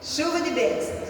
Chuva de bênçãos.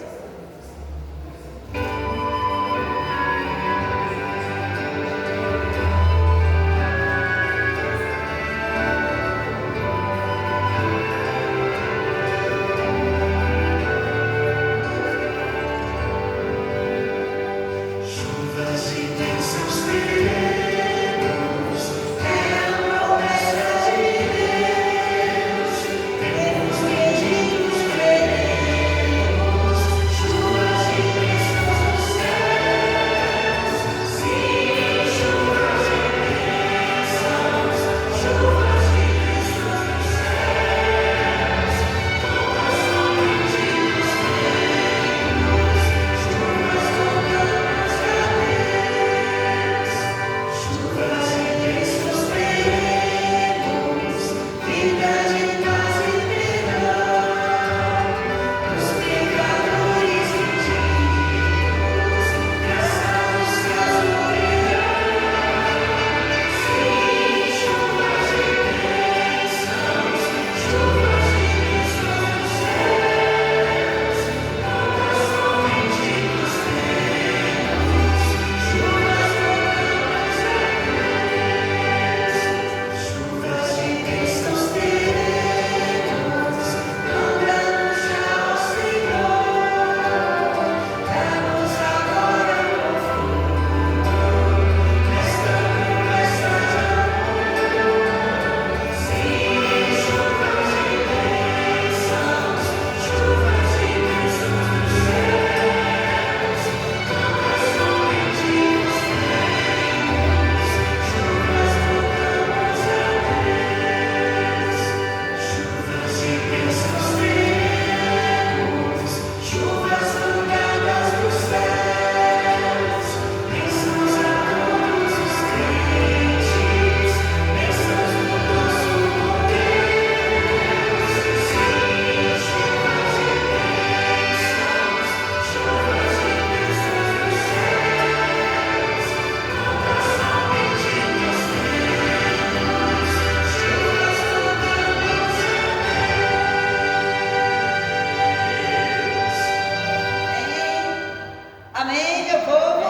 Amém, meu povo?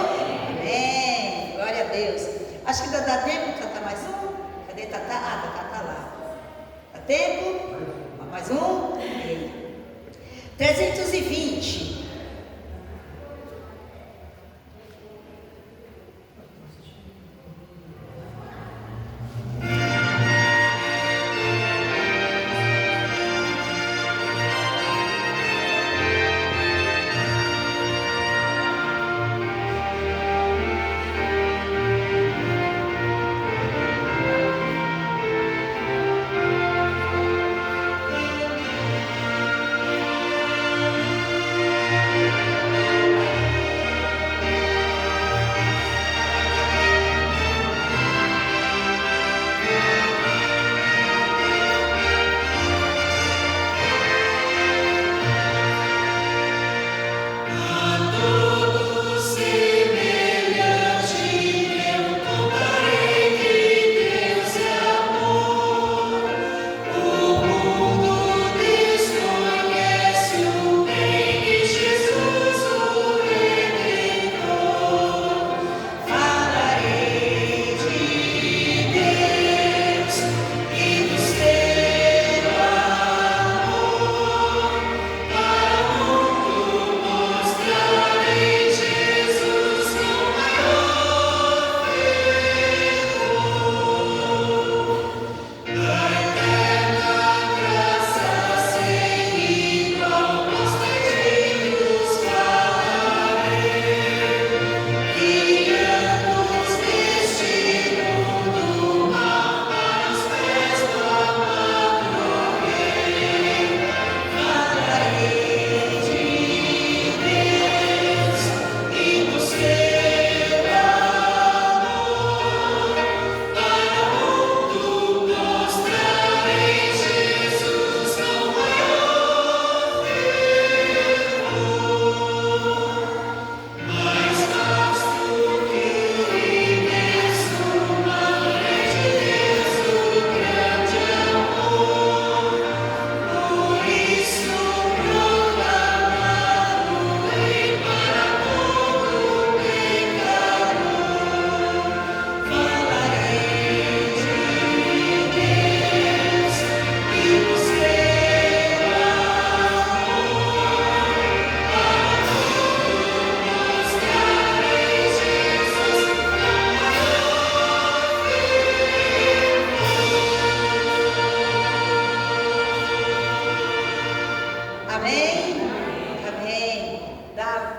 Amém. Glória a Deus. Acho que dá tempo de cantar mais um? Cadê Tatá? Ah, Tatá tá lá. Dá tempo? Mais um? Amém. 320.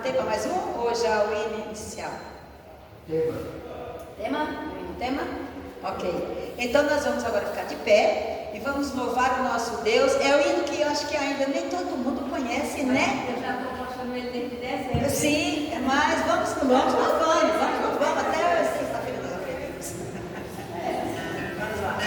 Tem para mais um ou já o hino inicial? Tema? Ok. Então nós vamos agora ficar de pé e vamos louvar o nosso Deus. É o hino que eu acho que ainda nem todo mundo conhece, né? Eu já estou postando ele desde dezembro. Sim, mas vamos louvando até sexta-feira nós aprendemos. Vamos lá.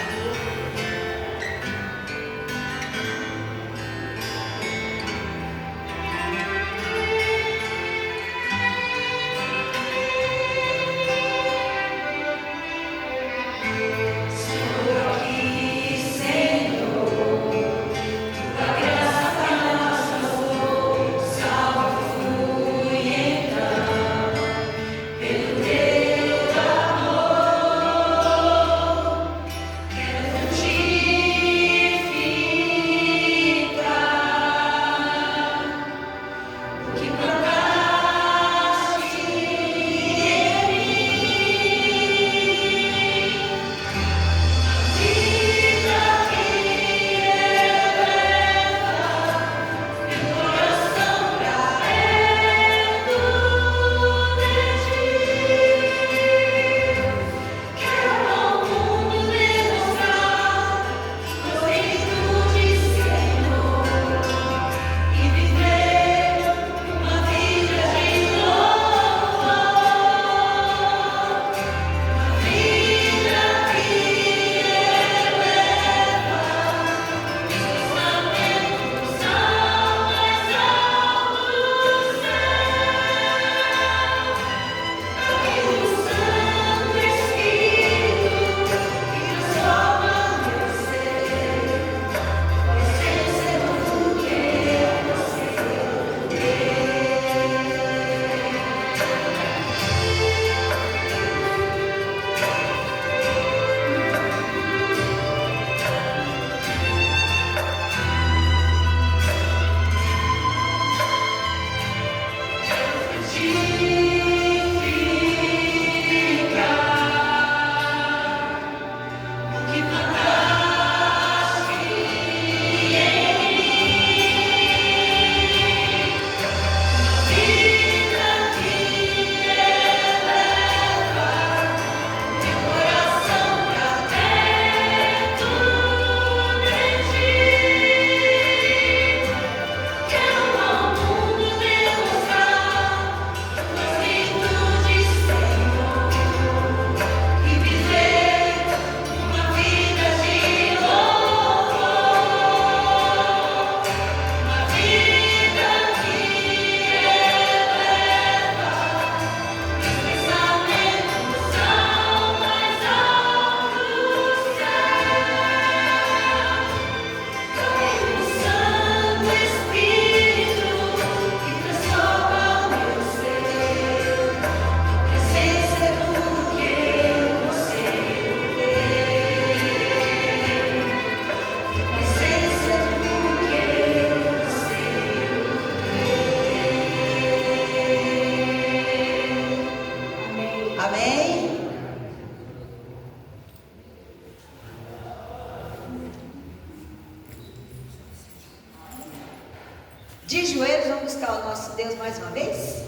De joelhos, vamos buscar o nosso Deus mais uma vez?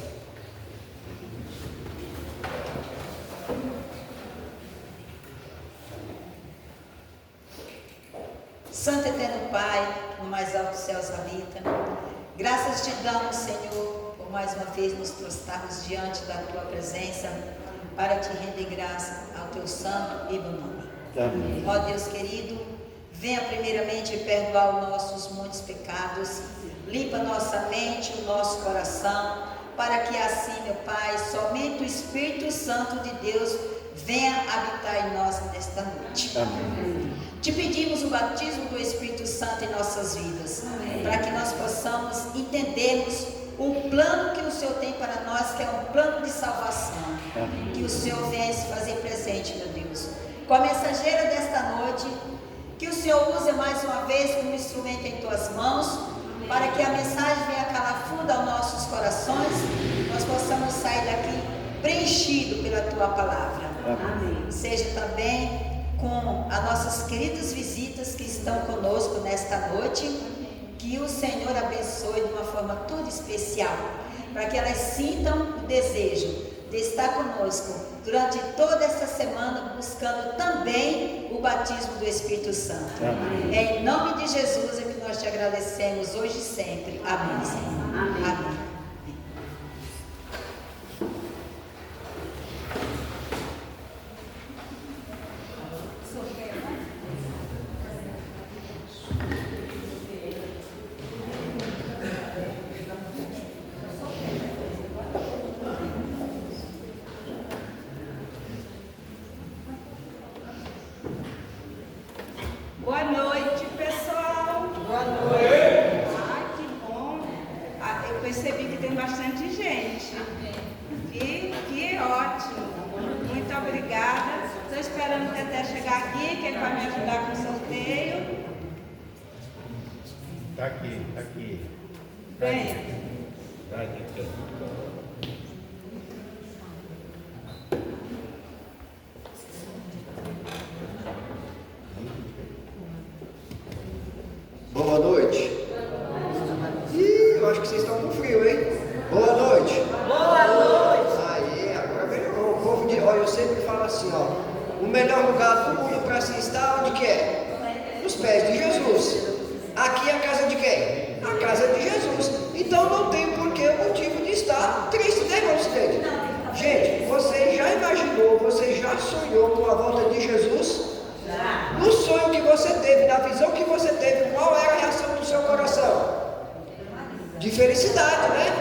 Santo Eterno Pai, que no mais alto dos céus habita, graças te damos, Senhor, por mais uma vez nos prostarmos diante da Tua presença, para te render graça ao Teu santo e bom nome. Amém. Ó Deus querido, venha primeiramente perdoar os nossos muitos pecados, limpa nossa mente, o nosso coração, para que assim, meu Pai, somente o Espírito Santo de Deus venha habitar em nós nesta noite. Amém. Te pedimos o batismo do Espírito Santo em nossas vidas, para que nós possamos entendermos o plano que o Senhor tem para nós, que é um plano de salvação. Amém. Que o Senhor venha se fazer presente, meu Deus. Com a mensageira desta noite, que o Senhor use mais uma vez como instrumento em tuas mãos, para que a mensagem venha calar fundo aos nossos corações, nós possamos sair daqui preenchido pela tua palavra. Amém. Seja também com as nossas queridas visitas que estão conosco nesta noite, que o Senhor abençoe de uma forma toda especial, para que elas sintam o desejo de estar conosco durante toda essa semana, buscando também o batismo do Espírito Santo. Amém. É em nome de Jesus é que nós te agradecemos hoje e sempre. Amém, Senhor. Amém. Amém. Boa noite, pessoal. Boa noite. Ai, que bom. Eu percebi que tem bastante gente. Que ótimo. Muito obrigada. Estou esperando o Teté chegar aqui, que ele vai me ajudar com o sorteio. Tá aqui, tá aqui. Venha. Tá aqui. Boa noite. Ih, eu acho que vocês estão com frio, hein? Boa noite. Boa noite. Aí, agora melhorou. O povo de... Olha, eu sempre falo assim, ó. O melhor lugar do mundo para se estar, onde que é? Nos pés de Jesus. Aqui é a casa de quem? A casa de Jesus. Então não tem porquê o motivo de estar triste, né, irmão Sidney? Gente, você já imaginou, você já sonhou com a volta de Jesus? No sonho que você teve, na visão que você teve, qual era a reação do seu coração? De felicidade, né?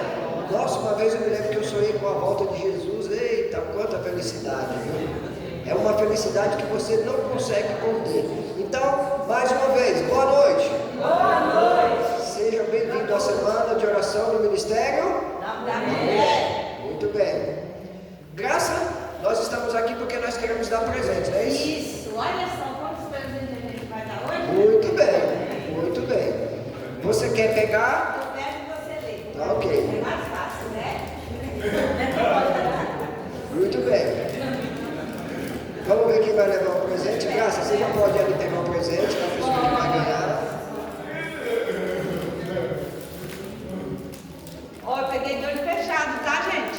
Nossa, uma vez eu me lembro que eu sonhei com a volta de Jesus. Eita, quanta felicidade, viu? É uma felicidade que você não consegue conter. Então, mais uma vez, boa noite. Boa noite. Seja bem-vindo à semana de oração no Ministério da Mulher. Muito bem. Graça, nós estamos aqui porque nós queremos dar presente, não é isso? Isso. Olha só quantos presentes a gente vai dar hoje. Muito bem, muito bem. Você quer pegar? Eu quero que você leia. Tá, ok. É mais fácil, né? Muito bem. Vamos ver quem vai levar o presente. Graça, você já pode ali pegar o presente da pessoa que vai ganhar. Ó, eu peguei dois fechados, tá, gente?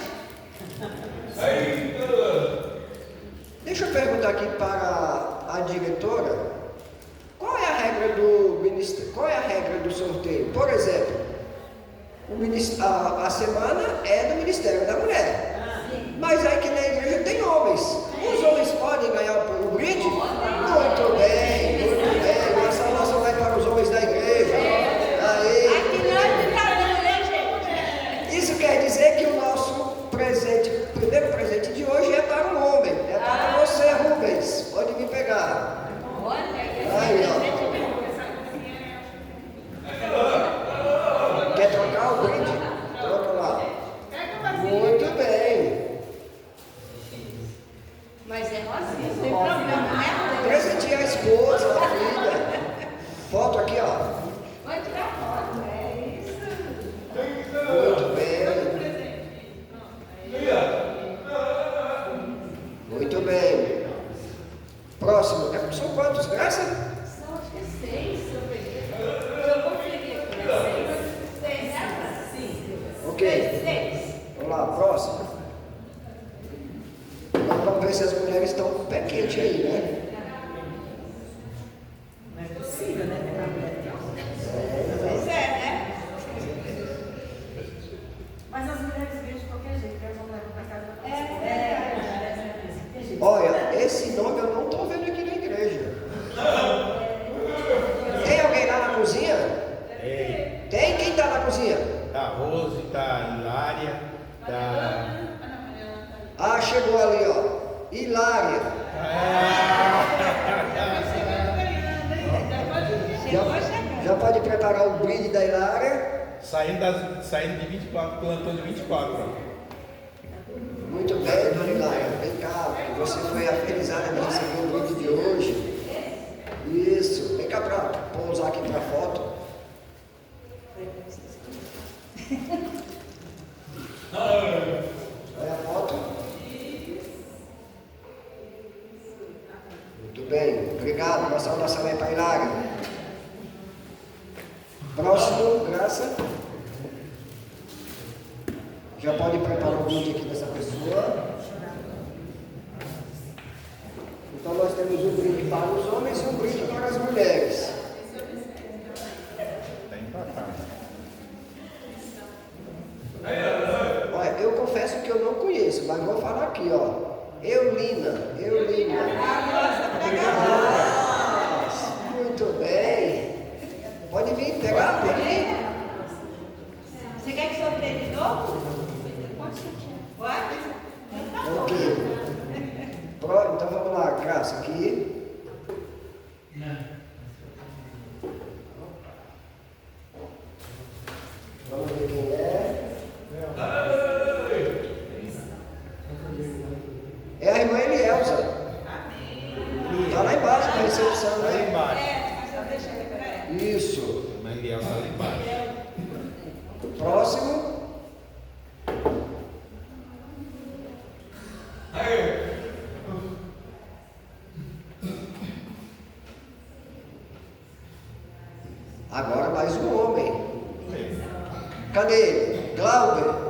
Deixa eu perguntar aqui para a diretora, qual é a regra do ministério? Qual é a regra do sorteio? Por exemplo, a semana é do Ministério da Mulher. Mas aí que na igreja tem homens. Os homens podem ganhar o brinde? Muito bem, muito bem. A salvação vai para os homens da igreja. Aí. Aqui não é brincadeira, né, gente? Isso quer dizer que o nosso presente, o primeiro presente de hoje é para o homem. É para você, Rubens. Pode me pegar. Aí, ó. Quer trocar o brinde? Troca lá. Muito bem. Mas é rosinha, não tem problema, né? Presentear a esposa, a filha. Foto aqui, ó. Vai tirar foto, é isso. Muito bem. Muito bem. Próximo. São quantos, Graça? São acho que 6, se eu peguei. Eu conferi aqui. 6, né? Sim. Ok. 6. Vamos lá, próximo. Agora vamos ver se as mulheres estão com o pé quente aí, né? Não é possível, né? Pois é, né? Mas as mulheres vêm de qualquer jeito, elas vão levar para casa da Olha, esse nome eu não estou vendo aqui na igreja. Tem alguém lá na cozinha? Tem? Quem está na cozinha? Tá a Rose, tá a Hilária, tá. Ah, chegou ali, ó. Hilária. Já pode preparar o brinde da Hilária. Saindo de 24, plantão de 24. Muito bem, dona Hilária. Vem cá, você foi a felizada de receber o brinde de hoje. Isso. Vem cá para pousar aqui para a foto. Olha a foto. Muito bem, obrigado. Uma saudação aí para a Hilária. Próximo. Já pode preparar um brinde aqui dessa pessoa. Então nós temos um brinde para os homens e um brinde para as mulheres. Olha, eu confesso que eu não conheço, mas vou falar aqui, ó. Eulina. Muito bem. Pode vir pegar, pode vir. Você quer que sorteie de novo? Pode? Ok. Então vamos lá, Graça, aqui. Vamos ver quem é. É a irmã Elielza. Está lá embaixo na recepção, Lá né? embaixo. Isso. Irmã Elielza lá embaixo. Próximo. Agora mais um homem. Cadê ele? Glauber.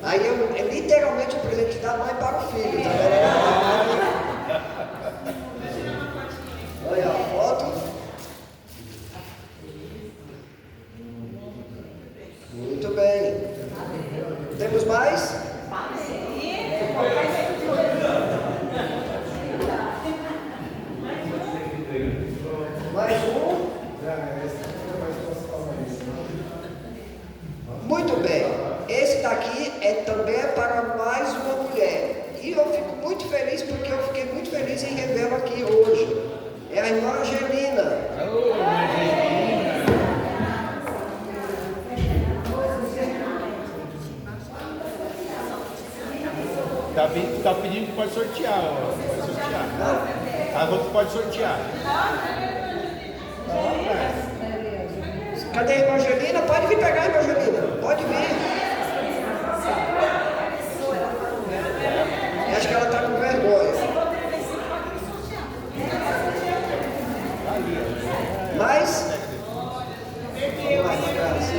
Aí é literalmente o presente da mãe para o filho, tá vendo? Olha a foto. Muito bem. Temos mais? Mais um. Muito bem. Esse daqui também é para mais uma mulher. E eu fico muito feliz porque eu fiquei muito feliz em revê-la aqui hoje. É a irmã Angelina. Tá pedindo que pode sortear, ó. Pode sortear. A roupa pode sortear. Cadê a irmã Angelina? Pode vir pegar a irmã Angelina. Pode vir. Acho que ela está com vergonha. Mas? Vamos lá, Graça.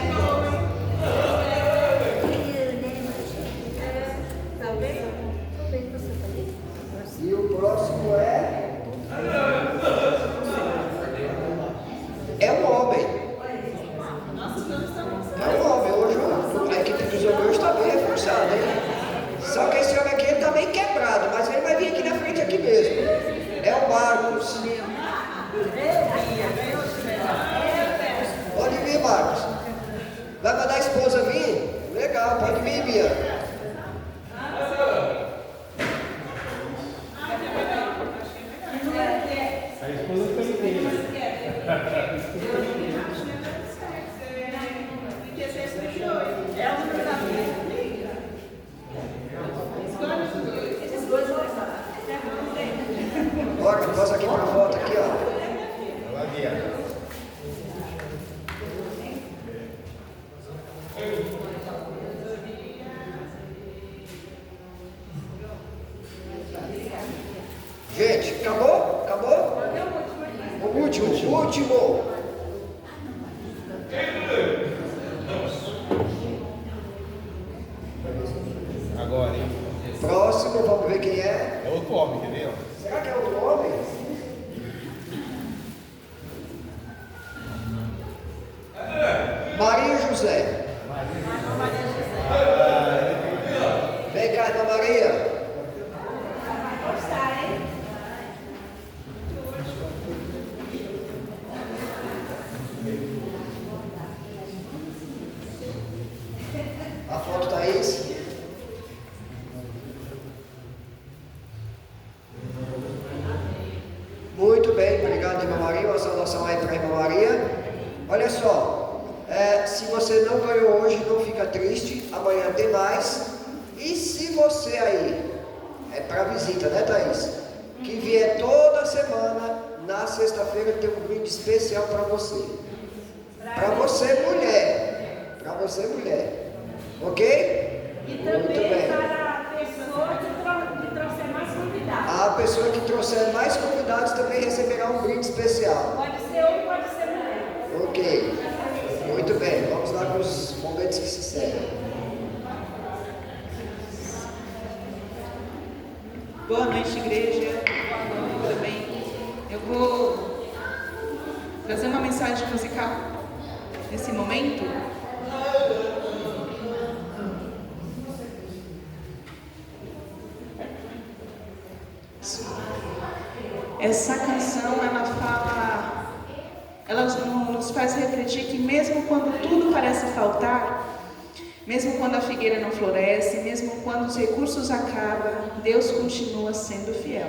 E o próximo é um homem. É um homem. Hoje a equipe dos homens está bem reforçada, hein? Só que esse homem aqui está bem quebrado, mas ele vai vir aqui na frente aqui mesmo. É o Marcos. Pode vir, Marcos. Vai mandar a esposa vir? Legal, pode vir, Bia. A esposa também. Bora, nós aqui para a volta aqui, ó. Lá via. Gente, acabou? Acabou? O último. Agora, hein? Próximo, vamos ver quem é. É outro homem, entendeu? Será que é outro homem? Maria José. Vem cá, irmã Maria. A foto, Thaís. Muito bem, obrigado, irmã Maria. Uma saudação aí para a irmã Maria. Olha só, se você não ganhou hoje, não fica triste. Amanhã tem mais. E se você aí, é para visita, né, Thaís? Que vier toda semana, na sexta-feira tem um brinde especial para você. Para você, mulher. Para você, mulher. Ok? E Muito também bem. para a pessoa que trouxer mais convidados. A pessoa que trouxe trouxer mais convidados, também receberá um brinde especial. Pode ser homem, pode ser mulher. Ok. Muito bem. Vamos lá para os momentos que se seguem. Boa noite, igreja. Tudo bem? Eu vou trazer uma mensagem musical nesse momento. Essa canção, ela nos faz refletir que mesmo quando tudo parece faltar, mesmo quando a figueira não floresce, mesmo quando os recursos acabam, Deus continua sendo fiel.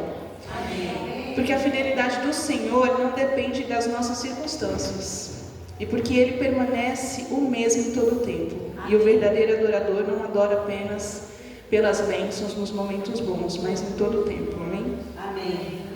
Amém. Porque a fidelidade do Senhor não depende das nossas circunstâncias. E porque Ele permanece o mesmo em todo o tempo. Amém. E o verdadeiro adorador não adora apenas pelas bênçãos nos momentos bons, mas em todo o tempo. Amém? Amém.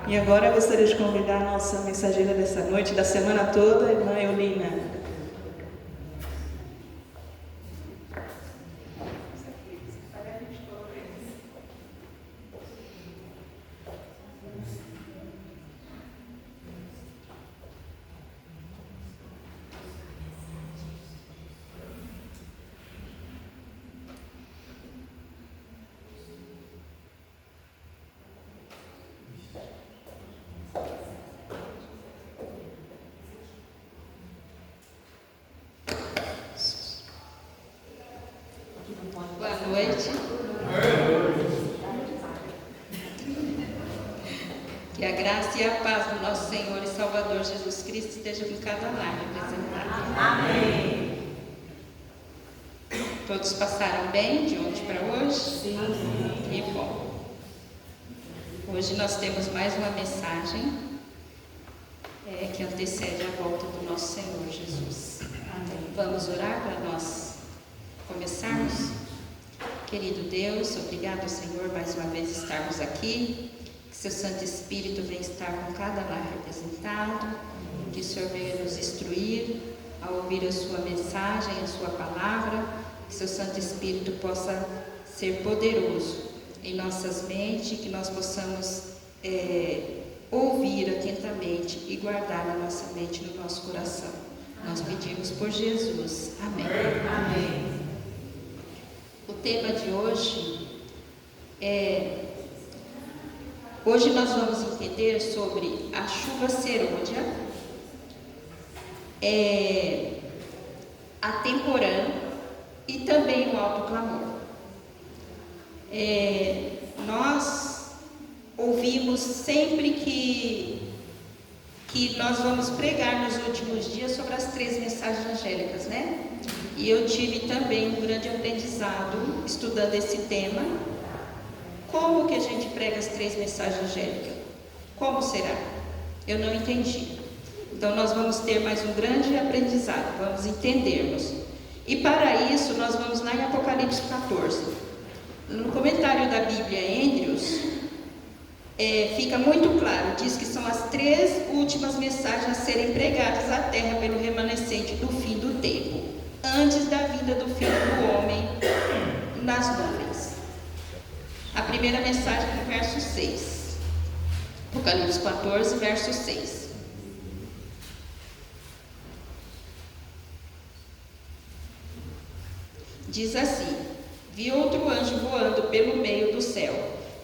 E agora eu gostaria de convidar a nossa mensageira dessa noite, da semana toda, a irmã Eulina. Boa noite. Que a graça e a paz do nosso Senhor e Salvador Jesus Cristo esteja com cada lar representado. Amém. Todos passaram bem de ontem para hoje? Sim. Que bom. Hoje nós temos mais uma mensagem que antecede a volta do nosso Senhor Jesus. Amém. Vamos orar para nós começarmos? Querido Deus, obrigado, Senhor, mais uma vez estarmos aqui. Que seu Santo Espírito venha estar com cada lar representado. Que o Senhor venha nos instruir ao ouvir a sua mensagem, a sua palavra. Que seu Santo Espírito possa ser poderoso em nossas mentes. Que nós possamos ouvir atentamente e guardar na nossa mente, no nosso coração. Nós pedimos por Jesus. Amém. Amém. O tema de hoje hoje nós vamos entender sobre a chuva serôdia, a temporã e também o alto clamor. Nós ouvimos sempre que nós vamos pregar nos últimos dias sobre as 3 mensagens angélicas, né? E eu tive também um grande aprendizado estudando esse tema. Como que a gente prega as 3 mensagens angélicas? Como será? Eu não entendi. Então nós vamos ter mais um grande aprendizado, vamos entendermos. E para isso nós vamos lá em Apocalipse 14. No comentário da Bíblia Andrews, fica muito claro, diz que são as 3 últimas mensagens a serem pregadas à terra pelo remanescente do fim do tempo, antes da vinda do Filho do Homem nas nuvens. A primeira mensagem no verso 6. Apocalipse 14, verso 6. Diz assim: vi outro anjo voando pelo meio do céu,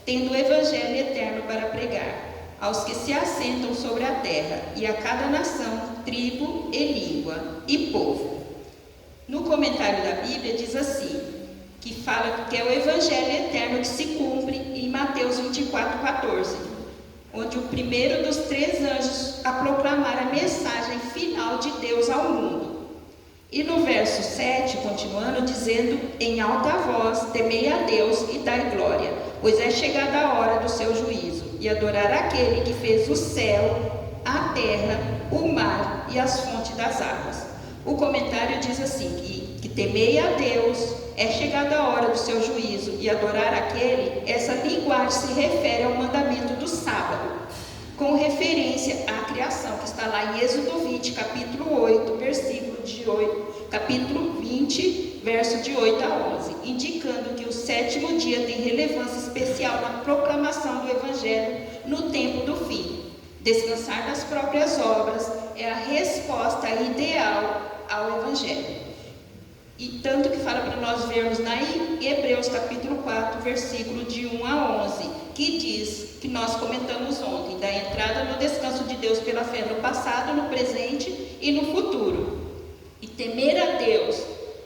tendo o evangelho eterno para pregar, aos que se assentam sobre a terra, e a cada nação, tribo e língua e povo. No comentário da Bíblia diz assim, que fala que é o evangelho eterno que se cumpre em Mateus 24:14, onde o primeiro dos 3 anjos a proclamar a mensagem final de Deus ao mundo. E no verso 7, continuando, dizendo em alta voz, temei a Deus e dai glória, pois é chegada a hora do seu juízo, e adorar aquele que fez o céu, a terra, o mar e as fontes das águas. O comentário diz assim, que temei a Deus, é chegada a hora do seu juízo, e adorar aquele, essa linguagem se refere ao mandamento do sábado, com referência à criação, que está lá em Êxodo 20, capítulo 8, versículo de 8, capítulo 20, verso de 8 a 11, indicando que o 7º dia tem relevância especial na proclamação do Evangelho no tempo do fim. Descansar das próprias obras é a resposta ideal ao Evangelho. E tanto que fala para nós vermos lá em Hebreus capítulo 4, versículo de 1 a 11, que diz, que nós comentamos ontem, da entrada no descanso de Deus pela fé no passado, no presente e no futuro. E temer a Deus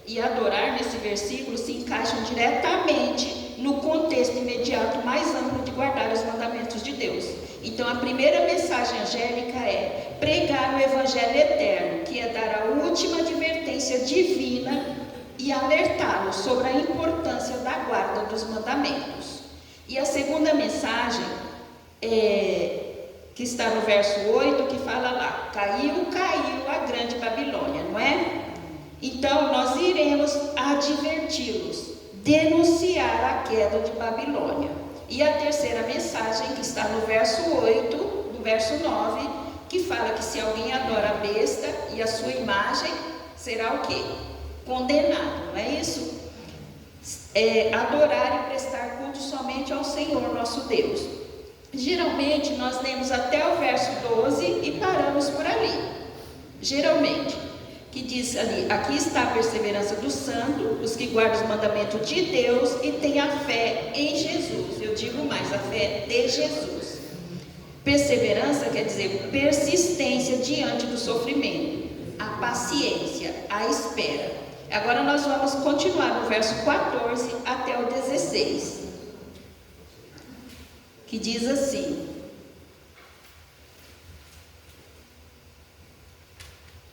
e adorar nesse versículo se encaixam diretamente no contexto imediato mais amplo de guardar os mandamentos de Deus. Então a primeira mensagem angélica é pregar o Evangelho eterno, que é dar a última advertência divina e alertá-lo sobre a importância da guarda dos mandamentos. E a segunda mensagem, que está no verso 8, que fala lá, caiu a grande Babilônia, não é? Então nós iremos adverti-los, denunciar a queda de Babilônia. E a terceira mensagem, que está no verso 8, no verso 9, que fala que se alguém adora a besta e a sua imagem, será o quê? Condenado, não é isso? Adorar e prestar culto somente ao Senhor nosso Deus. Geralmente nós lemos até o verso 12 e paramos por ali. Geralmente, que diz ali, aqui está a perseverança do santo, os que guardam os mandamentos de Deus e têm a fé em Jesus. Eu digo mais, a fé de Jesus. Perseverança quer dizer persistência diante do sofrimento, a paciência, a espera. Agora nós vamos continuar no verso 14 até o 16, que diz assim: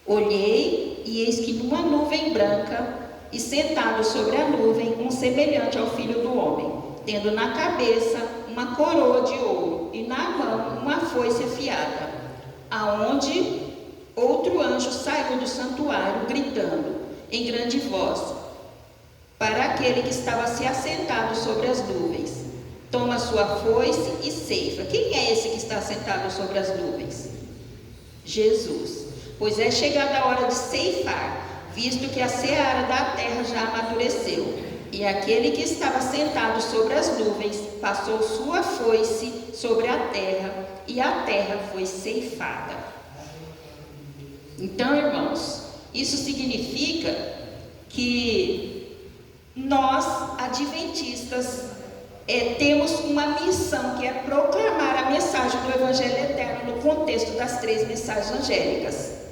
olhei e eis que numa nuvem branca, e sentado sobre a nuvem, um semelhante ao Filho do Homem, tendo na cabeça uma coroa de ouro e na mão uma foice afiada, aonde outro anjo saiu do santuário gritando em grande voz para aquele que estava se assentado sobre as nuvens: toma sua foice e ceifa. Quem é esse que está sentado sobre as nuvens? Jesus. Pois é chegada a hora de ceifar, visto que a seara da terra já amadureceu. E aquele que estava sentado sobre as nuvens passou sua foice sobre a terra, e a terra foi ceifada. Então, irmãos, isso significa que nós, adventistas, temos uma missão, que é proclamar a mensagem do Evangelho eterno no contexto das 3 mensagens angélicas.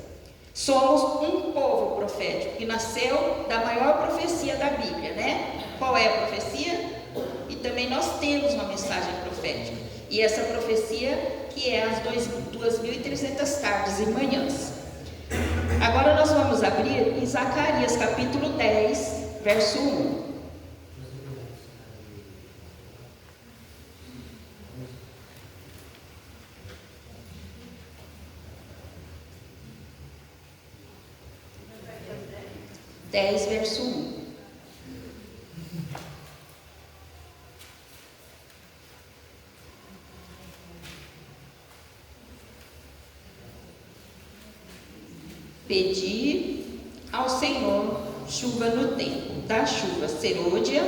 Somos um povo profético que nasceu da maior profecia da Bíblia, né? Qual é a profecia? E também nós temos uma mensagem profética. E essa profecia que é as 2.300 tardes e manhãs. Agora nós vamos abrir em Zacarias capítulo 10, verso 1. Verso 1. Pedi ao Senhor chuva no tempo da chuva serôdia,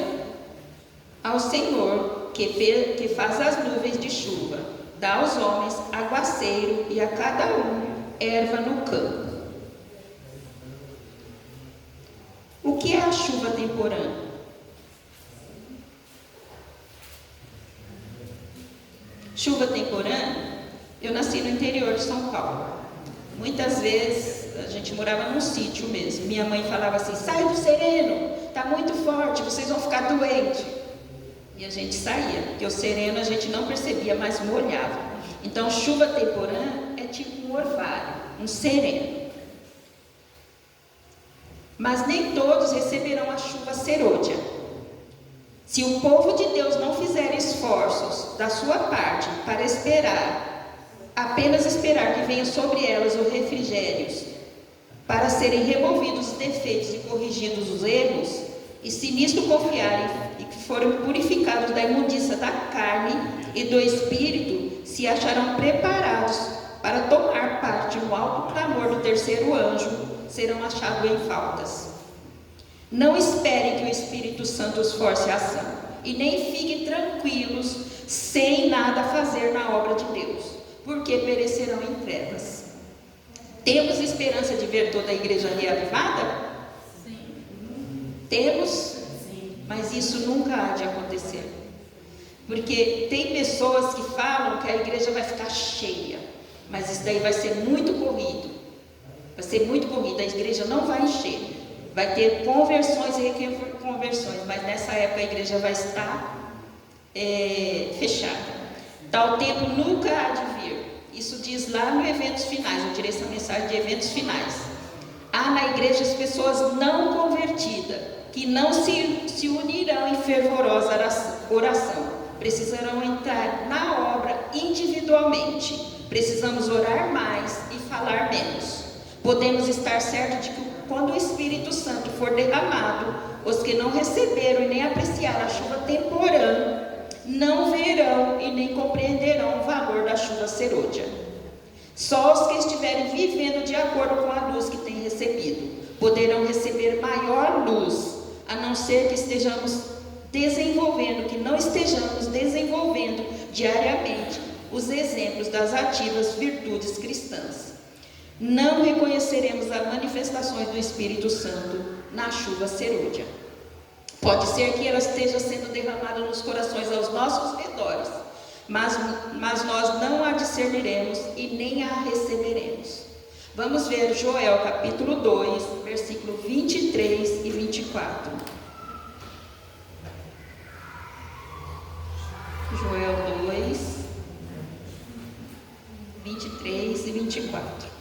ao Senhor que faz as nuvens de chuva, dá aos homens aguaceiro e a cada um erva no campo. O que é a chuva temporânea? Chuva temporânea Eu nasci no interior de São Paulo. Muitas vezes a gente morava num sítio mesmo. Minha mãe falava assim: sai do sereno, está muito forte, vocês vão ficar doentes. E a gente saía, porque o sereno a gente não percebia, mas molhava. Então chuva temporã é tipo um orvalho, um sereno. Mas nem todos receberão a chuva serôdia. Se o povo de Deus não fizer esforços da sua parte para apenas esperar que venham sobre elas os refrigérios, para serem removidos os defeitos e corrigidos os erros, e se nisto confiarem e que forem purificados da imundícia da carne e do espírito, se acharão preparados para tomar parte no alto clamor do terceiro anjo, serão achados em faltas. Não esperem que o Espírito Santo os force a ação, e nem fiquem tranquilos sem nada fazer na obra de Deus, porque perecerão em trevas. Temos esperança de ver toda a igreja reavivada? Sim. Temos? Sim. Mas isso nunca há de acontecer. Porque tem pessoas que falam que a igreja vai ficar cheia, mas isso daí vai ser muito corrido. Vai ser muito corrido, a igreja não vai encher. Vai ter conversões e reconversões, mas nessa época a igreja vai estar fechada. Tal tempo nunca há de vir. Isso diz lá no Eventos Finais, eu tirei essa mensagem de Eventos Finais. Há na igreja as pessoas não convertidas, que não se unirão em fervorosa oração. Precisarão entrar na obra individualmente. Precisamos orar mais e falar menos. Podemos estar certos de que quando o Espírito Santo for derramado, os que não receberam e nem apreciaram a chuva temporã, não verão e nem compreenderão o valor da chuva serôdia. Só os que estiverem vivendo de acordo com a luz que têm recebido poderão receber maior luz, a não ser que não estejamos desenvolvendo diariamente os exemplos das ativas virtudes cristãs. Não reconheceremos as manifestações do Espírito Santo na chuva serôdia. Pode ser que ela esteja sendo derramada nos corações aos nossos redores, mas nós não a discerniremos e nem a receberemos. Vamos ver Joel capítulo 2, versículo 23 e 24. Joel 2, 23 e 24.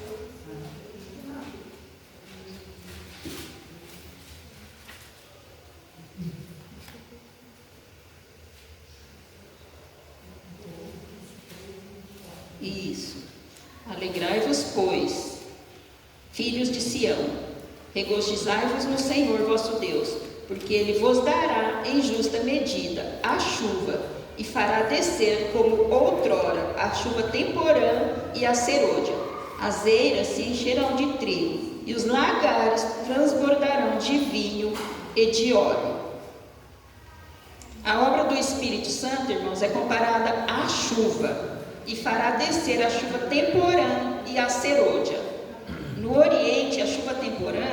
Isso. Alegrai-vos, pois, filhos de Sião, regozijai-vos no Senhor vosso Deus, porque Ele vos dará em justa medida a chuva, e fará descer como outrora a chuva temporã e a serôdia. As eiras se encherão de trigo, e os lagares transbordarão de vinho e de óleo. A obra do Espírito Santo, irmãos, é comparada à chuva, e fará descer a chuva temporã e a serôdia. No Oriente, a chuva temporã,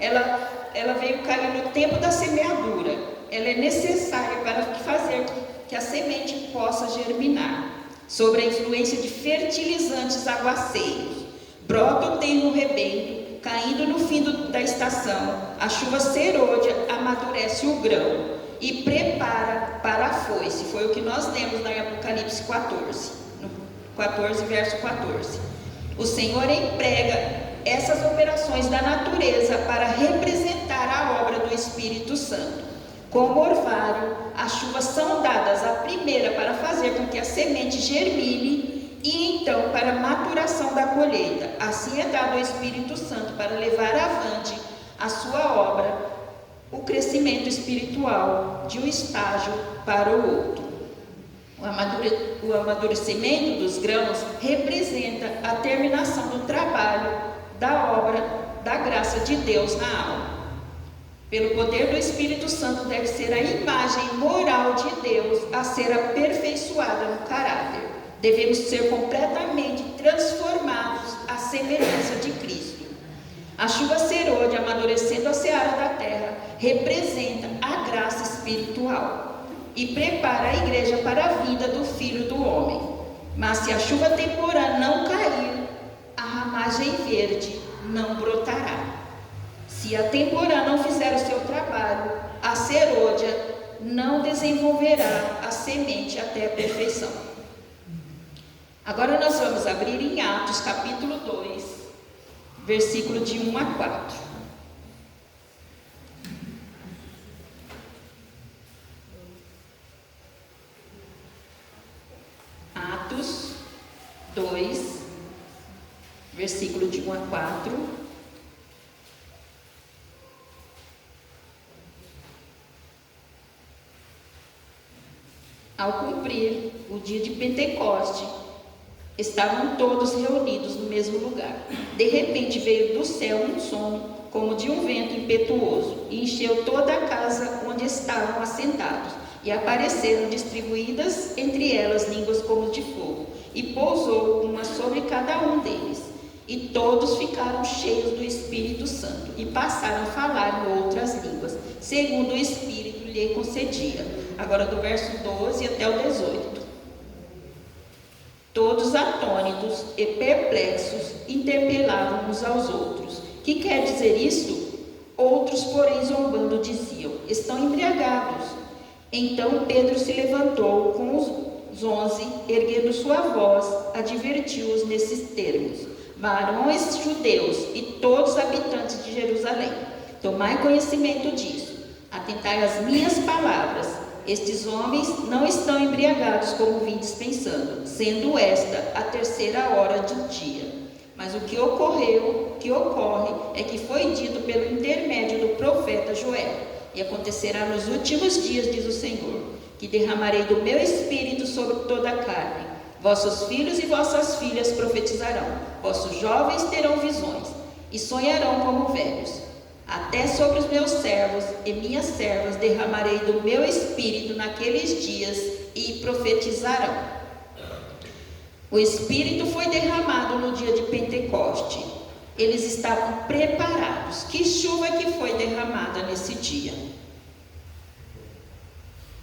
ela veio cair no tempo da semeadura. Ela é necessária para fazer que a semente possa germinar. Sob a influência de fertilizantes aguaceiros, brota o termo rebento, caindo no fim da estação. A chuva serôdia amadurece o grão e prepara para a foice. Foi o que nós lemos na Apocalipse 14. 14, verso 14. O Senhor emprega essas operações da natureza para representar a obra do Espírito Santo. Como orvalho, as chuvas são dadas a primeira para fazer com que a semente germine e então para a maturação da colheita. Assim é dado ao Espírito Santo para levar avante a sua obra, o crescimento espiritual de um estágio para o outro. O amadurecimento dos grãos representa a terminação do trabalho da obra da graça de Deus na alma. Pelo poder do Espírito Santo deve ser a imagem moral de Deus a ser aperfeiçoada no caráter. Devemos ser completamente transformados à semelhança de Cristo. A chuva serôdia, amadurecendo a seara da terra, representa a graça espiritual e prepara a igreja para a vinda do Filho do Homem. Mas se a chuva temporã não cair, a ramagem verde não brotará. Se a temporã não fizer o seu trabalho, a serôdia não desenvolverá a semente até a perfeição. Agora nós vamos abrir em Atos capítulo 2, versículo de 1 a 4. Atos 2, versículo de 1 a 4. Ao cumprir o dia de Pentecoste, estavam todos reunidos no mesmo lugar. De repente veio do céu um som, como de um vento impetuoso, e encheu toda a casa onde estavam assentados. E apareceram distribuídas entre elas línguas como de fogo, e pousou uma sobre cada um deles. E todos ficaram cheios do Espírito Santo, e passaram a falar em outras línguas, segundo o Espírito lhe concedia. Agora do verso 12 até o 18. Todos atônitos e perplexos interpelavam uns aos outros. Que quer dizer isto? Outros, porém, zombando, diziam: estão embriagados. Então Pedro se levantou com os 11, erguendo sua voz, advertiu-os nesses termos: varões judeus e todos habitantes de Jerusalém, tomai conhecimento disso, atentai às minhas palavras. Estes homens não estão embriagados como vindes pensando, sendo esta a terceira hora do dia. Mas o que ocorre é que foi dito pelo intermédio do profeta Joel: e acontecerá nos últimos dias, diz o Senhor, que derramarei do meu espírito sobre toda a carne. Vossos filhos e vossas filhas profetizarão, vossos jovens terão visões e sonharão como velhos. Até sobre os meus servos e minhas servas derramarei do meu espírito naqueles dias e profetizarão. O espírito foi derramado no dia de Pentecoste. Eles estavam preparados. Que chuva que foi derramada nesse dia?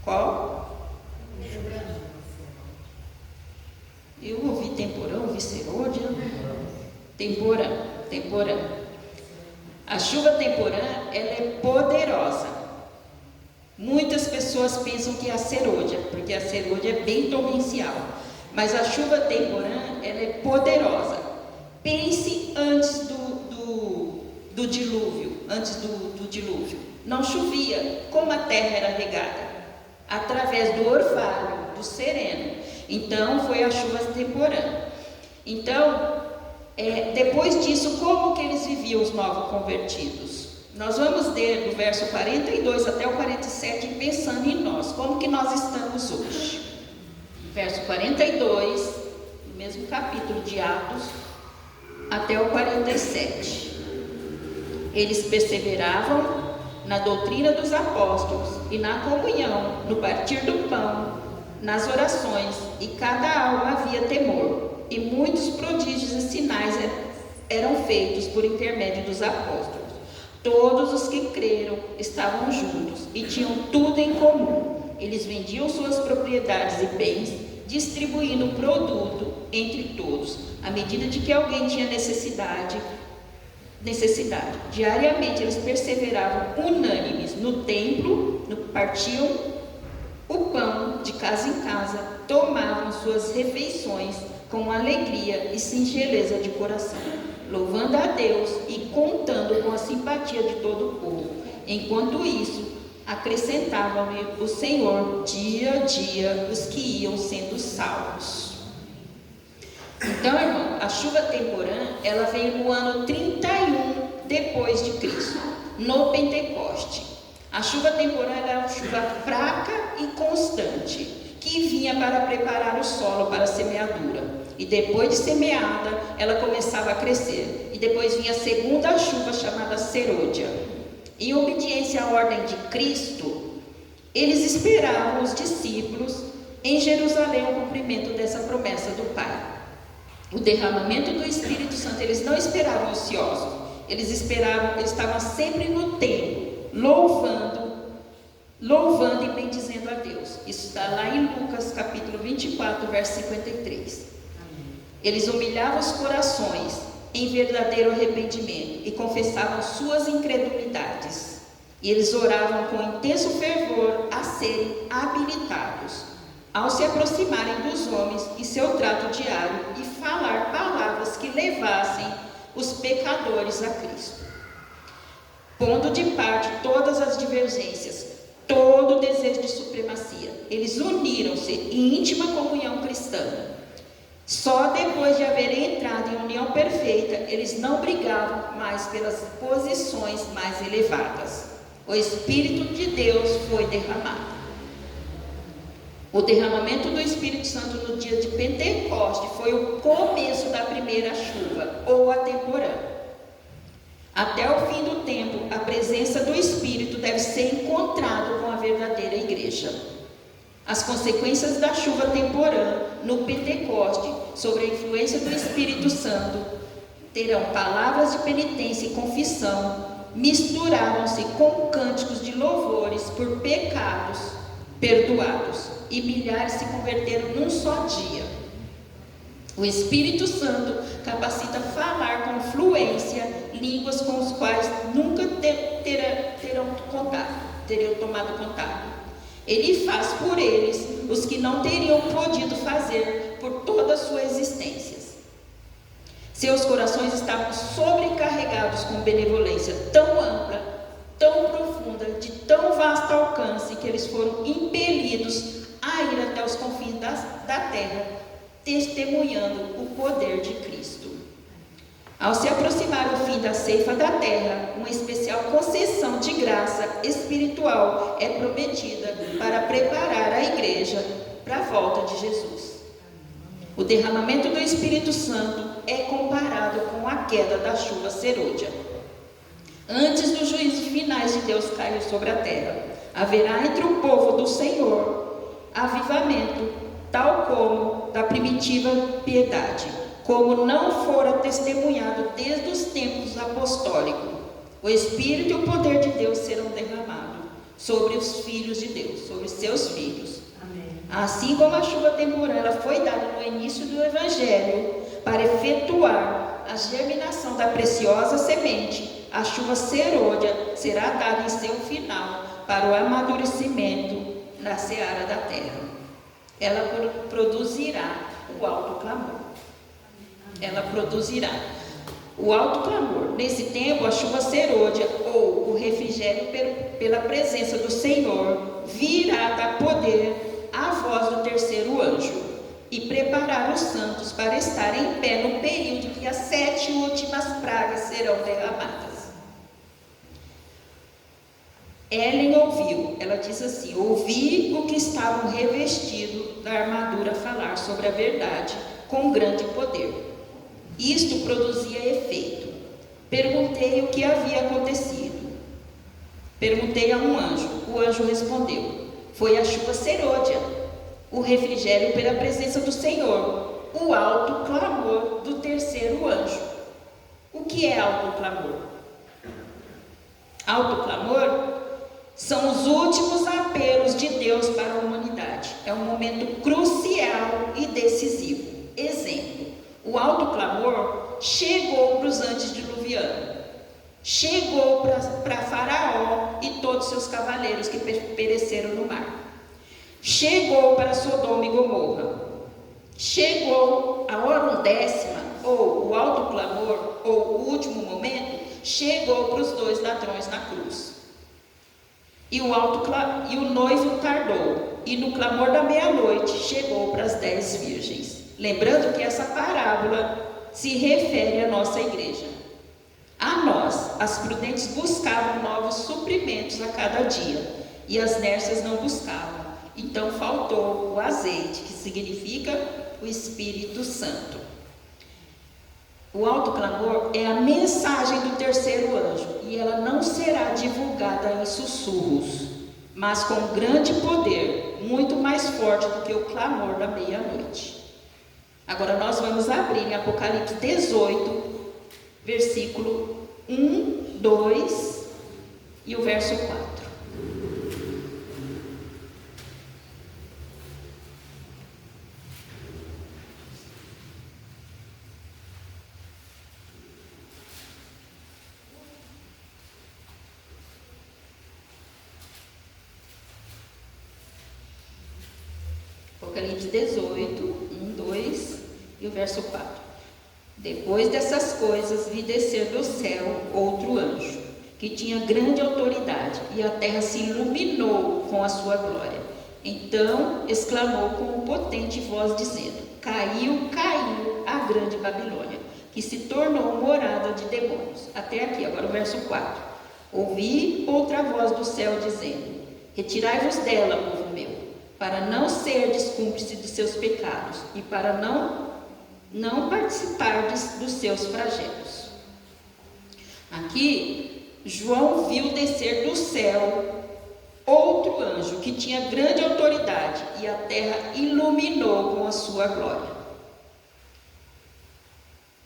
Qual? Eu ouvi temporão, ouvi serôdia. Temporã. A chuva temporã, ela é poderosa. Muitas pessoas pensam que é a serôdia, porque a serôdia é bem torrencial. Mas a chuva temporã, ela é poderosa. Pense antes do dilúvio. Antes do dilúvio. Não chovia. Como a terra era regada? Através do orvalho, do sereno. Então, foi a chuva temporã. Então, depois disso, como que eles viviam os novos convertidos? Nós vamos ler do verso 42 até o 47, pensando em nós, como que nós estamos hoje. Verso 42, no mesmo capítulo de Atos, até o 47. Eles perseveravam na doutrina dos apóstolos e na comunhão, no partir do pão, nas orações, e cada alma havia temor. E muitos prodígios e sinais eram feitos por intermédio dos apóstolos. Todos os que creram estavam juntos e tinham tudo em comum. Eles vendiam suas propriedades e bens, distribuindo o produto entre todos, à medida de que alguém tinha necessidade. Diariamente eles perseveravam unânimes no templo, partiam o pão de casa em casa, tomavam suas refeições com alegria e singeleza de coração, louvando a Deus e contando com a simpatia de todo o povo. Enquanto isso, acrescentavam-lhe o Senhor dia a dia os que iam sendo salvos. Então, irmão, a chuva temporã, ela veio no ano 31 depois de Cristo, no Pentecoste. A chuva temporã era uma chuva fraca e constante, que vinha para preparar o solo para a semeadura. E depois de semeada, ela começava a crescer. E depois vinha a segunda chuva, chamada serôdia. Em obediência à ordem de Cristo, eles esperavam os discípulos em Jerusalém o cumprimento dessa promessa do Pai. O derramamento do Espírito Santo, eles não esperavam ociosos. Eles estavam sempre no templo, louvando louvando e bendizendo a Deus. Isso está lá em Lucas capítulo 24, verso 53. Eles humilhavam os corações em verdadeiro arrependimento e confessavam suas incredulidades. E eles oravam com intenso fervor a serem habilitados, ao se aproximarem dos homens em seu trato diário e falar palavras que levassem os pecadores a Cristo, pondo de parte todas as divergências, todo o desejo de supremacia. Eles uniram-se em íntima comunhão cristã. Só depois de haverem entrado em união perfeita, eles não brigavam mais pelas posições mais elevadas. O Espírito de Deus foi derramado. O derramamento do Espírito Santo no dia de Pentecoste foi o começo da primeira chuva, ou a temporã. Até o fim do tempo, a presença do Espírito deve ser encontrada com a verdadeira igreja. As consequências da chuva temporã no Pentecoste, sobre a influência do Espírito Santo, terão palavras de penitência e confissão, misturaram-se com cânticos de louvores por pecados perdoados, e milhares se converteram num só dia. O Espírito Santo capacita a falar com fluência línguas com os quais nunca teriam tomado contato. Ele faz por eles os que não teriam podido fazer por toda a sua existência. Seus corações estavam sobrecarregados com benevolência tão ampla, tão profunda, de tão vasto alcance, que eles foram impelidos a ir até os confins da terra, testemunhando o poder de Cristo. Ao se aproximar o fim da ceifa da terra, uma especial concessão de graça espiritual é prometida para preparar a igreja para a volta de Jesus. O derramamento do Espírito Santo é comparado com a queda da chuva serôdia. Antes dos juízos finais de Deus cair sobre a terra, haverá entre o povo do Senhor avivamento, tal como da primitiva piedade, como não fora testemunhado desde os tempos apostólicos. O Espírito e o poder de Deus serão derramados sobre os filhos de Deus, sobre seus filhos. Amém. Assim como a chuva temporânea foi dada no início do Evangelho para efetuar a germinação da preciosa semente, a chuva serôdia será dada em seu final para o amadurecimento na seara da terra. Ela produzirá o alto clamor. Ela produzirá o alto clamor. Nesse tempo, a chuva serôdia, ou o refrigério pela presença do Senhor, virá dar poder à voz do terceiro anjo e preparar os santos para estar em pé no período em que as 7 últimas pragas serão derramadas. Ellen ouviu, ela diz assim: ouvi o que estavam revestidos da armadura falar sobre a verdade com grande poder. Isto produzia efeito. Perguntei o que havia acontecido. Perguntei a um anjo. O anjo respondeu: foi a chuva serôdia, o refrigério pela presença do Senhor, o alto clamor do terceiro anjo. O que é alto clamor? Alto clamor são os últimos apelos de Deus para a humanidade. É um momento crucial e decisivo. Exemplo: o alto clamor chegou para os antediluvianos, chegou para Faraó e todos seus cavaleiros que pereceram no mar, chegou para Sodoma e Gomorra, chegou a hora 10ª, ou o alto clamor, ou o último momento, chegou para os 2 ladrões na cruz. E o noivo tardou, e no clamor da meia-noite chegou para as 10 virgens. Lembrando que essa parábola se refere à nossa igreja. A nós, as prudentes buscavam novos suprimentos a cada dia, e as nécias não buscavam. Então faltou o azeite, que significa o Espírito Santo. O alto clamor é a mensagem do terceiro anjo, e ela não será divulgada em sussurros, mas com grande poder, muito mais forte do que o clamor da meia-noite. Agora nós vamos abrir em Apocalipse 18, versículo 1, 2 e o verso 4. Apocalipse 18, 1, 2 e o verso 4. Depois dessas coisas, vi descer do céu outro anjo, que tinha grande autoridade, e a terra se iluminou com a sua glória. Então exclamou com potente voz, dizendo: caiu, caiu a grande Babilônia, que se tornou morada de demônios. Até aqui, agora o verso 4. Ouvi outra voz do céu dizendo: retirai-vos dela, povo meu, para não serdes cúmplice de seus pecados, e para não participardes dos seus flagelos. Aqui, João viu descer do céu outro anjo que tinha grande autoridade, e a terra iluminou com a sua glória.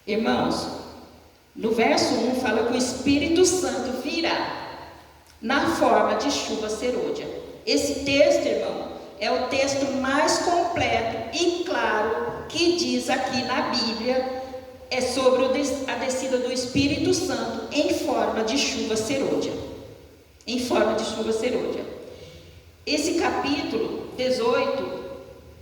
Irmãos, no verso 1 fala que o Espírito Santo virá na forma de chuva serôdia. Esse texto, irmão, é o texto mais completo e claro que diz aqui na Bíblia sobre a descida do Espírito Santo em forma de chuva serôdia. Em forma de chuva serôdia. Esse capítulo 18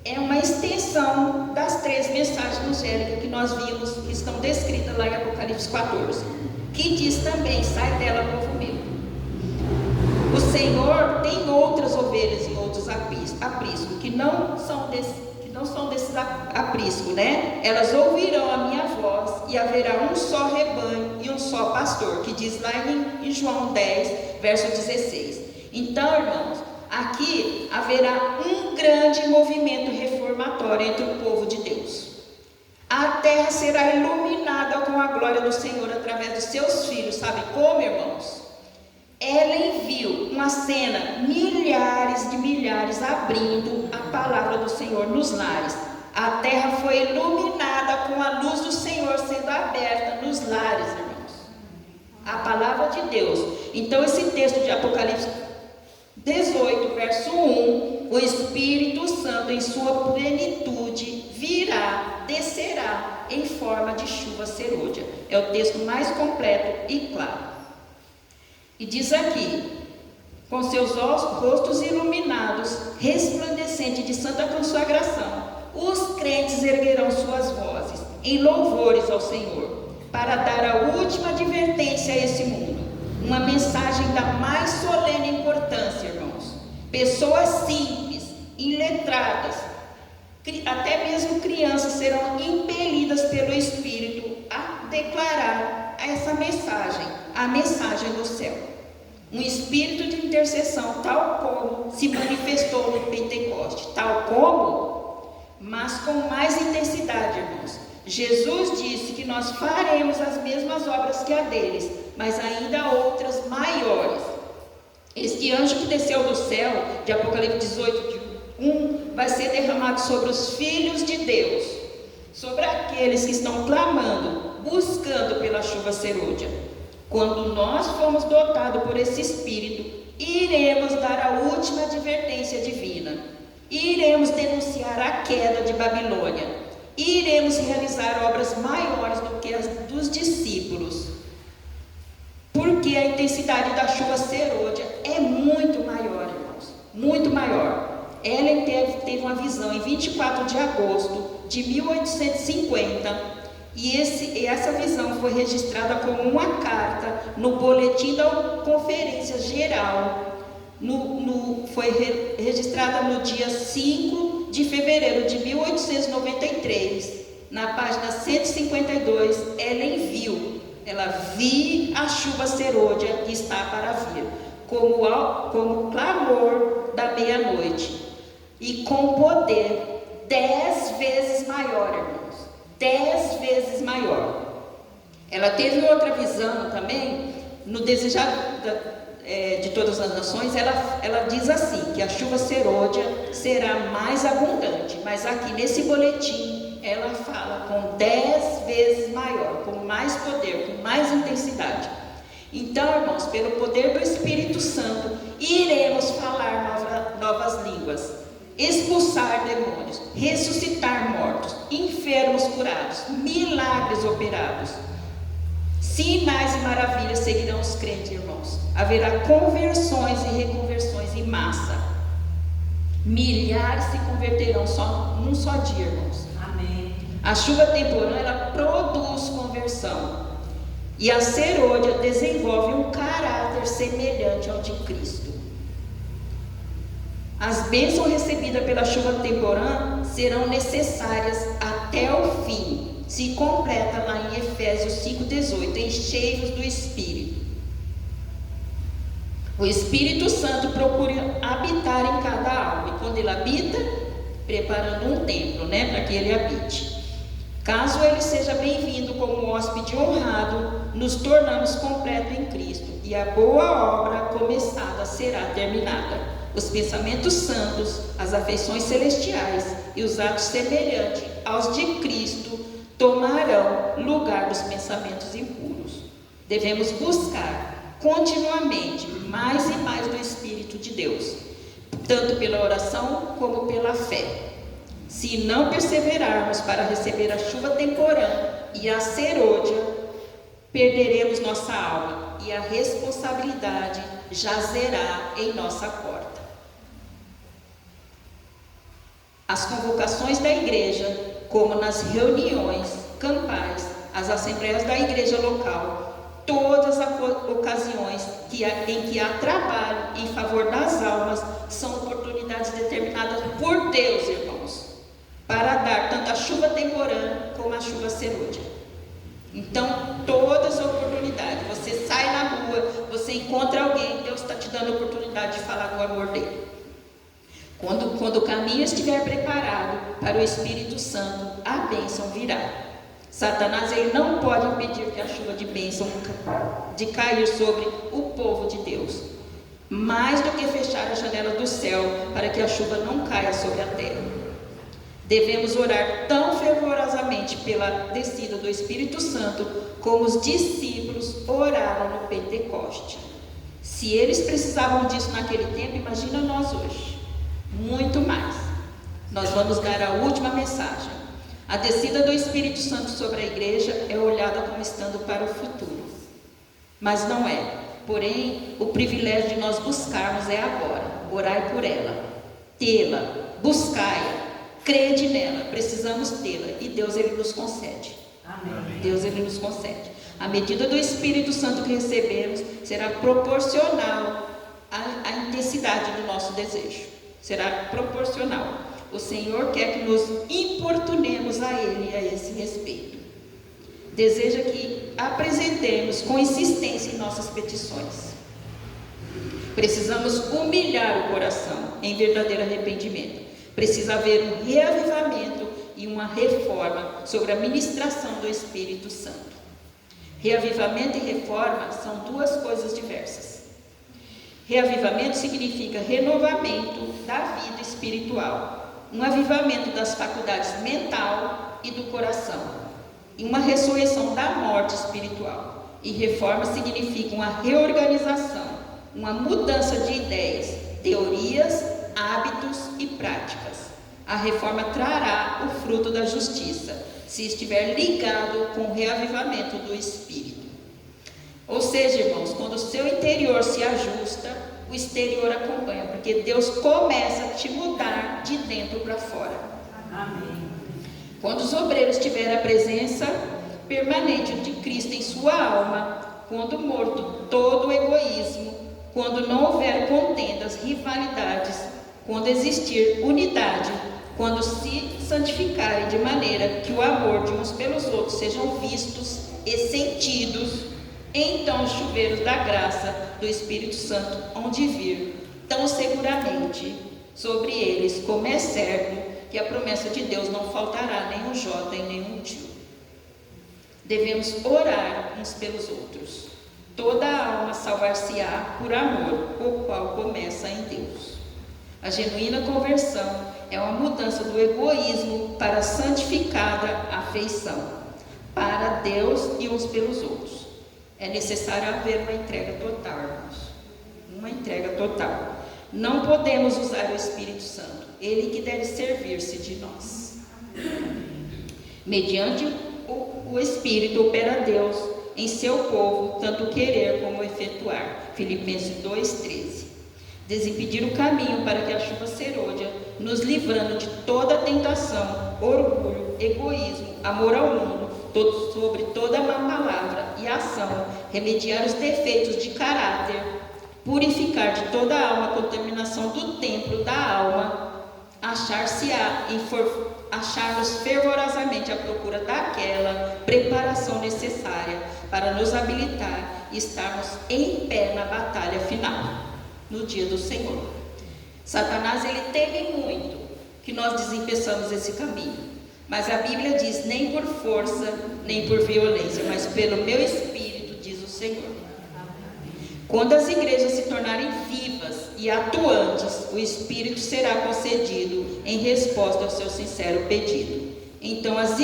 é uma extensão das 3 mensagens angélicas que nós vimos, que estão descritas lá em Apocalipse 14, que diz também: sai dela, povo meu. O Senhor tem outras ovelhas em outros apriscos, que não são desses apriscos, né? Elas ouvirão a minha voz, e haverá um só rebanho e um só pastor, que diz lá em João 10, verso 16. Então, irmãos, aqui haverá um grande movimento reformatório entre o povo de Deus. A terra será iluminada com a glória do Senhor através dos seus filhos. Sabe como, irmãos? Ellen viu uma cena, milhares de milhares abrindo a palavra do Senhor nos lares. A terra foi iluminada com a luz do Senhor sendo aberta nos lares, irmãos. A palavra de Deus. Então, esse texto de Apocalipse 18, verso 1, o Espírito Santo em sua plenitude virá, descerá em forma de chuva serôdia. É o texto mais completo e claro. E diz aqui: com seus rostos iluminados, resplandecente de santa consagração, os crentes erguerão suas vozes em louvores ao Senhor, para dar a última advertência a esse mundo. Uma mensagem da mais solene importância, irmãos. Pessoas simples, iletradas, até mesmo crianças serão impelidas pelo Espírito a declarar essa mensagem, a mensagem do céu. Um espírito de intercessão, tal como se manifestou no Pentecoste, tal como, mas com mais intensidade, irmãos. Jesus disse que nós faremos as mesmas obras que a deles, mas ainda outras maiores. Este anjo que desceu do céu, de Apocalipse 18, 1, vai ser derramado sobre os filhos de Deus, sobre aqueles que estão clamando, buscando pela chuva serôdia. Quando nós formos dotados por esse Espírito, iremos dar a última advertência divina, iremos denunciar a queda de Babilônia, iremos realizar obras maiores do que as dos discípulos, porque a intensidade da chuva serôdia é muito maior, irmãos, muito maior. Ellen teve uma visão em 24 de agosto de 1850, e essa visão foi registrada como uma carta no boletim da Conferência Geral, foi registrada no dia 5 de fevereiro de 1893, na página 152, Ellen viu, ela viu a chuva serôdia que está para vir, como clamor da meia-noite, e com poder 10 vezes maior, irmãos. 10 vezes maior. Ela teve outra visão também, no Desejado de Todas as Nações. Ela diz assim, que a chuva serôdia será mais abundante, mas aqui nesse boletim ela fala com 10 vezes maior, com mais poder, com mais intensidade. Então, irmãos, pelo poder do Espírito Santo, iremos falar novas línguas, expulsar demônios, ressuscitar mortos, enfermos curados, milagres operados. Sinais e maravilhas seguirão os crentes, irmãos. Haverá conversões e reconversões em massa. Milhares se converterão num só dia, irmãos. Amém. A chuva temporã, ela produz conversão. E a serôdia desenvolve um caráter semelhante ao de Cristo. As bênçãos recebidas pela chuva temporã serão necessárias até o fim. Se completa lá em Efésios 5,18, enchei-vos do Espírito. O Espírito Santo procura habitar em cada alma. E quando ele habita, preparando um templo, para que ele habite. Caso ele seja bem-vindo como hóspede honrado, nos tornamos completos em Cristo. E a boa obra começada será terminada. Os pensamentos santos, as afeições celestiais e os atos semelhantes aos de Cristo tomarão lugar dos pensamentos impuros. Devemos buscar continuamente mais e mais do Espírito de Deus, tanto pela oração como pela fé. Se não perseverarmos para receber a chuva temporã e a serôdia, perderemos nossa alma e a responsabilidade jazerá em nossa porta. As convocações da igreja, como nas reuniões, campais, as assembleias da igreja local, todas as ocasiões em que há trabalho em favor das almas, são oportunidades determinadas por Deus, irmãos, para dar tanto a chuva temporã como a chuva serôdia. Então, todas as oportunidades, você sai na rua, você encontra alguém, Deus está te dando a oportunidade de falar do amor dele. Quando o caminho estiver preparado para o Espírito Santo, a bênção virá. Satanás, ele não pode impedir que a chuva de bênção de cair sobre o povo de Deus, mais do que fechar a janela do céu para que a chuva não caia sobre a terra. Devemos orar tão fervorosamente pela descida do Espírito Santo como os discípulos oraram no Pentecoste. Se eles precisavam disso naquele tempo, imagina nós hoje. Muito mais. Nós vamos dar a última mensagem. A descida do Espírito Santo sobre a igreja é olhada como estando para o futuro, mas não é. Porém, o privilégio de nós buscarmos é agora. Orai por ela, tê-la, buscai-a, crede nela. Precisamos tê-la e Deus, ele nos concede. Amém. Deus, ele nos concede. A medida do Espírito Santo que recebemos será proporcional à intensidade do nosso desejo. Será proporcional. O Senhor quer que nos importunemos a Ele a esse respeito. Deseja que apresentemos com insistência em nossas petições. Precisamos humilhar o coração em verdadeiro arrependimento. Precisa haver um reavivamento e uma reforma sobre a ministração do Espírito Santo. Reavivamento e reforma são duas coisas diversas. Reavivamento significa renovamento da vida espiritual, um avivamento das faculdades mental e do coração, e uma ressurreição da morte espiritual. E reforma significa uma reorganização, uma mudança de ideias, teorias, hábitos e práticas. A reforma trará o fruto da justiça, se estiver ligado com o reavivamento do Espírito. Ou seja, irmãos, quando o seu interior se ajusta, o exterior acompanha, porque Deus começa a te mudar de dentro para fora. Amém. Quando os obreiros tiverem a presença permanente de Cristo em sua alma, quando morto todo o egoísmo, quando não houver contendas, rivalidades, quando existir unidade, quando se santificarem de maneira que o amor de uns pelos outros sejam vistos e sentidos, então os chuveiros da graça do Espírito Santo hão de vir tão seguramente sobre eles, como é certo que a promessa de Deus não faltará nem um jota e nem um tio. Devemos orar uns pelos outros. Toda a alma salvar-se-á por amor, o qual começa em Deus. A genuína conversão é uma mudança do egoísmo para a santificada afeição para Deus e uns pelos outros. É necessário haver uma entrega total, irmãos. Uma entrega total. Não podemos usar o Espírito Santo. Ele que deve servir-se de nós. Mediante o Espírito opera Deus em seu povo, tanto querer como efetuar. Filipenses 2,13. desimpedir o caminho para que a chuva serôdia, nos livrando de toda tentação, orgulho, egoísmo, amor ao mundo, sobre toda má palavra e ação, remediar os defeitos de caráter, purificar de toda a alma a contaminação do templo da alma, achar-nos fervorosamente à procura daquela preparação necessária para nos habilitar e estarmos em pé na batalha final, no dia do Senhor. Satanás, ele teme muito que nós desempeçamos esse caminho, mas a Bíblia diz, nem por força, nem por violência, mas pelo meu Espírito, diz o Senhor. Quando as igrejas se tornarem vivas e atuantes, o Espírito será concedido em resposta ao seu sincero pedido. Então as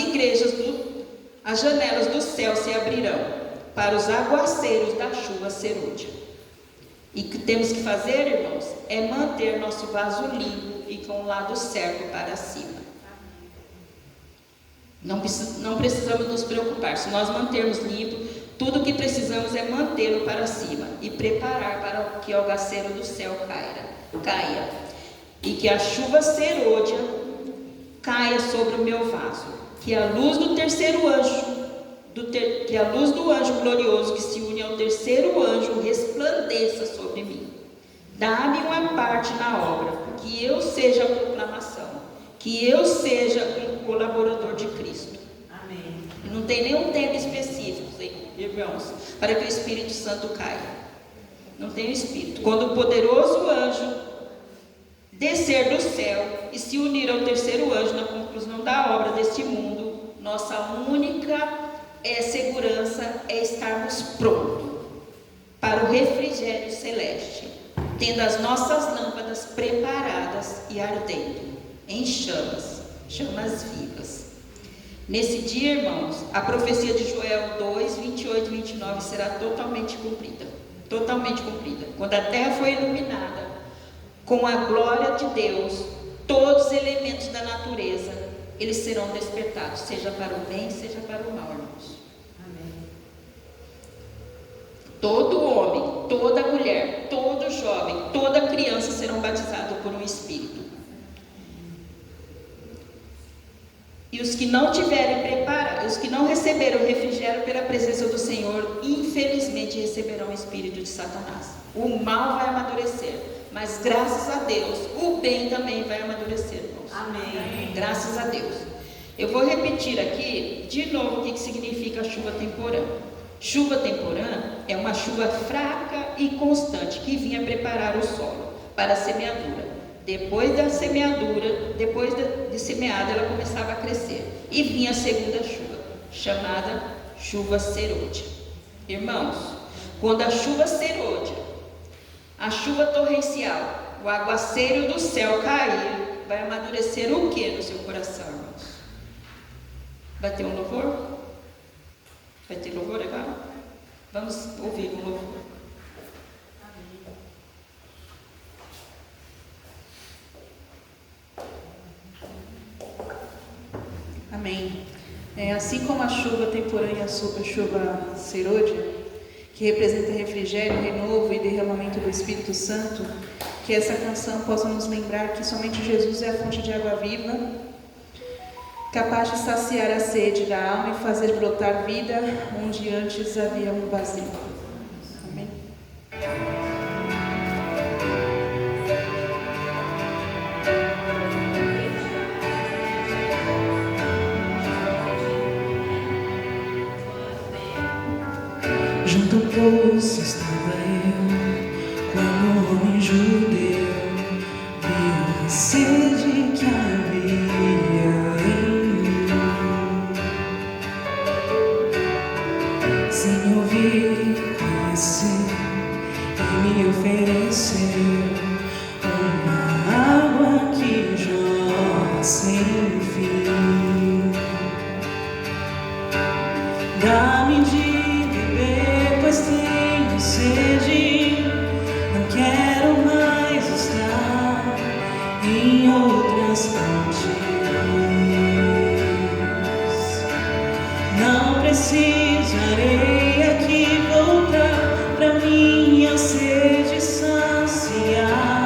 janelas do céu se abrirão para os aguaceiros da chuva serôdia. E o que temos que fazer, irmãos, é manter nosso vaso limpo e com o lado certo para cima. Não precisamos nos preocupar. Se nós mantermos limpo, tudo o que precisamos é mantê-lo para cima e preparar para que o aguaceiro do céu caia. E que a chuva serôdia caia sobre o meu vaso. Que a luz do terceiro anjo, que a luz do anjo glorioso que se une ao terceiro anjo resplandeça sobre mim. Dá-me uma parte na obra, que eu seja a proclamação, que eu seja um colaborador de Cristo. Amém. Não tem nenhum tempo específico, irmãos, para que o Espírito Santo caia. Não tem o Espírito. Quando o poderoso anjo descer do céu e se unir ao terceiro anjo na conclusão da obra deste mundo, nossa única segurança é estarmos prontos para o refrigério celeste, tendo as nossas lâmpadas preparadas e ardendo em chamas vivas. Nesse dia, irmãos, a profecia de Joel 2, 28 e 29 será totalmente cumprida. Totalmente cumprida. Quando a terra foi iluminada com a glória de Deus, todos os elementos da natureza, eles serão despertados, seja para o bem, seja para o mal, irmãos. Amém. Todo homem, toda mulher, todo jovem, toda criança serão batizados por um Espírito. E os que não tiverem preparado, os que não receberam refrigério pela presença do Senhor, infelizmente receberão o espírito de Satanás. O mal vai amadurecer, mas graças a Deus, o bem também vai amadurecer, irmãos. Amém. Graças a Deus. Eu vou repetir aqui, de novo, o que significa chuva temporã. Chuva temporã é uma chuva fraca e constante que vinha preparar o solo para a semeadura. Depois da semeadura, depois de semeada, ela começava a crescer. E vinha a segunda chuva, chamada chuva serôdia. Irmãos, quando a chuva serôdia, a chuva torrencial, o aguaceiro do céu cair, vai amadurecer o que no seu coração, irmãos? Vai ter um louvor? Vai ter louvor agora? Vamos ouvir um louvor. Amém. Assim como a chuva temporã e a chuva serôdia, que representa refrigério, renovo e derramamento do Espírito Santo, que essa canção possa nos lembrar que somente Jesus é a fonte de água viva, capaz de saciar a sede da alma e fazer brotar vida onde antes havia um vazio. Amém. Junto ao poço estava eu, quando o homem judeu viu a sede que havia em mim. Sem ouvir, conhecer, ele me ofereceu uma água que jorra sem fim. Dá-me de pois tenho sede, não quero mais estar em outras fontes. Não precisarei aqui voltar pra minha sede saciar.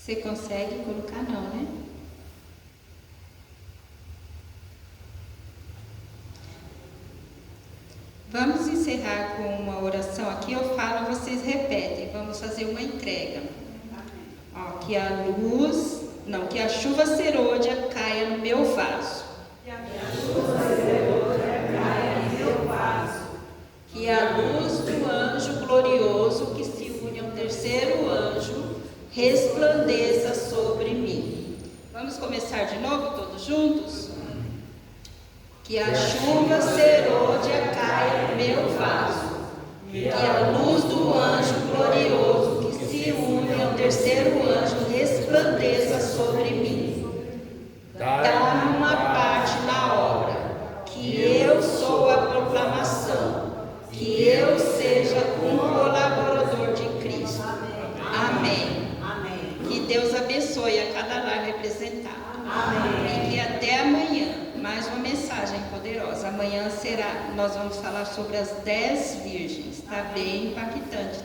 Você consegue colocar não, né? Vamos encerrar com uma oração aqui, eu falo, vocês repetem. Vamos fazer uma entrega. Ó, que a luz, não, que a chuva serôdia caia no meu vaso. Que a chuva serôdia caia no meu vaso. Que a luz do anjo glorioso que se une ao terceiro anjo resplandeça sobre mim. Vamos começar de novo, todos juntos? Que a chuva serôdia caia no meu vaso, que a luz do anjo glorioso que se une ao terceiro anjo resplandeça sobre mim. Dá-me uma parte na obra, que eu sou a proclamação, que eu seja um colaborador de Cristo. Amém. Que Deus abençoe a cada lar representado. Amém. E que até amanhã mais uma mensagem poderosa. Amanhã nós vamos falar sobre as 10 virgens. Está bem impactante